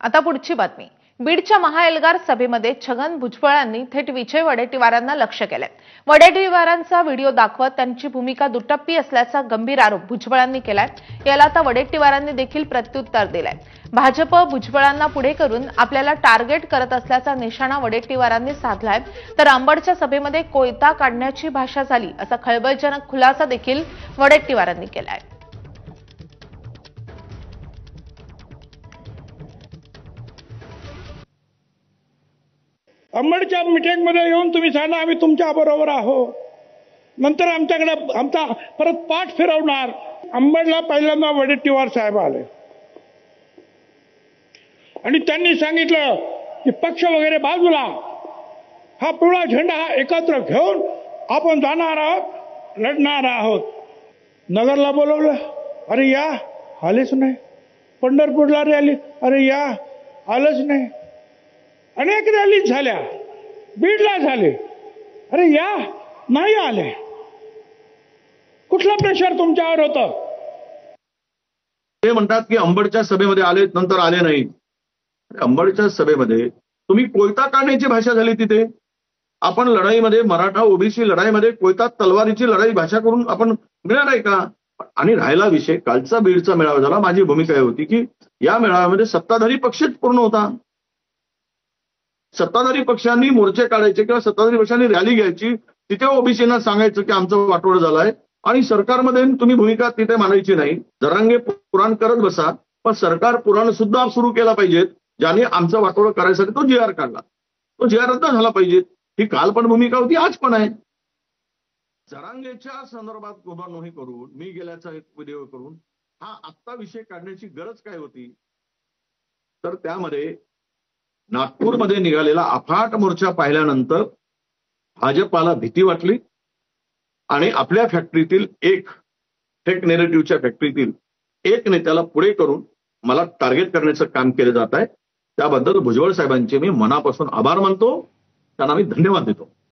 आता पुढची बातमी। बीडच्या महाएल्गार सभेमध्ये छगन भुजबळांनी थेट विजय वडेट्टीवारांना लक्ष केलंय। वडेट्टीवारांचा व्हिडिओ दाखवत त्यांची भूमिका दुटप्पी असल्याचा गंभीर आरोप भुजबळांनी केलाय। याला आता वडेट्टीवारांनी देखील प्रत्युत्तर दिलंय। भाजप भुजबळांना पुढे करून आपल्याला टार्गेट करत असल्याचा निशाणा वडेट्टीवारांनी साधलाय। तर अंबडच्या सभेमध्ये कोयता काढण्याची भाषा झाली असा खळबळजनक खुलासा देखील वडेट्टीवारांनी केलाय। अंबडच्या मीटिंगमध्ये येऊन तुम्ही सांगा आम्ही तुमच्या बरोबर आहोत, नंतर आमच्याकडे आमचा परत पाठ फिरवणार। अंबडला पहिल्यांदा वडेट्टीवार साहेब आले आणि त्यांनी सांगितलं की पक्ष वगैरे बाजूला, हा पिवळा झेंडा हा एकत्र घेऊन आपण जाणार आहोत, लढणार आहोत। नगरला बोलवलं, अरे या, आलेच नाही। पंढरपूरला रॅली, अरे या, आलंच नाही। अनेक रॅली झाल्या, बीडला झाले, अरे या, नाही आले। कुठलं प्रेशर तुमच्यावर होतं? ते म्हणतात की अंबडच्या सभेमध्ये आले, नंतर आले नाही। अंबडच्या सभेमध्ये तुम्ही कोयता काढण्याची भाषा झाली तिथे। आपण लढाईमध्ये मराठा ओबीसी लढाईमध्ये कोयता तलवारीची लढाई भाषा करून आपण मिळणार आहे का? आणि राहिला विषय कालचा बीडचा मेळावा झाला, माझी भूमिका होती की या मेळाव्यामध्ये सत्ताधारी पक्षच पूर्ण होता। सत्ताधारी पक्षांनी मोर्चे काढायचे किंवा सत्ताधारी पक्षांनी रॅली घ्यायची, तिथे ओबीसींना सांगायचं की आमचं वाटोळं झालंय आणि सरकारमध्ये तुम्ही भूमिका तिथे मांडायची नाही। जरांगे पुराण करत बसा, पण सरकार पुराण सुद्धा सुरू केला पाहिजेत, ज्याने आमचं वाटोळं करायसाठी तो जी आर काढला, तो जी आर रद्द झाला पाहिजे। ही काल पण भूमिका होती, आज पण आहे। जरांगेच्या संदर्भात गोबानोही करून मी गेल्याचा एक व्हिडिओ करून हा आत्ता विषय काढण्याची गरज काय होती? तर त्यामध्ये नागपूरमध्ये निघालेला अफाट मोर्चा पाहिल्यानंतर भाजपाला भीती वाटली आणि आपल्या फॅक्टरीतील एक फेक नेरेटिव्हच्या फॅक्टरीतील एक नेत्याला पुढे करून मला टार्गेट करण्याचं काम केलं जात आहे। त्याबद्दल भुजबळ साहेबांचे मी मनापासून आभार मानतो, त्यांना मी धन्यवाद देतो।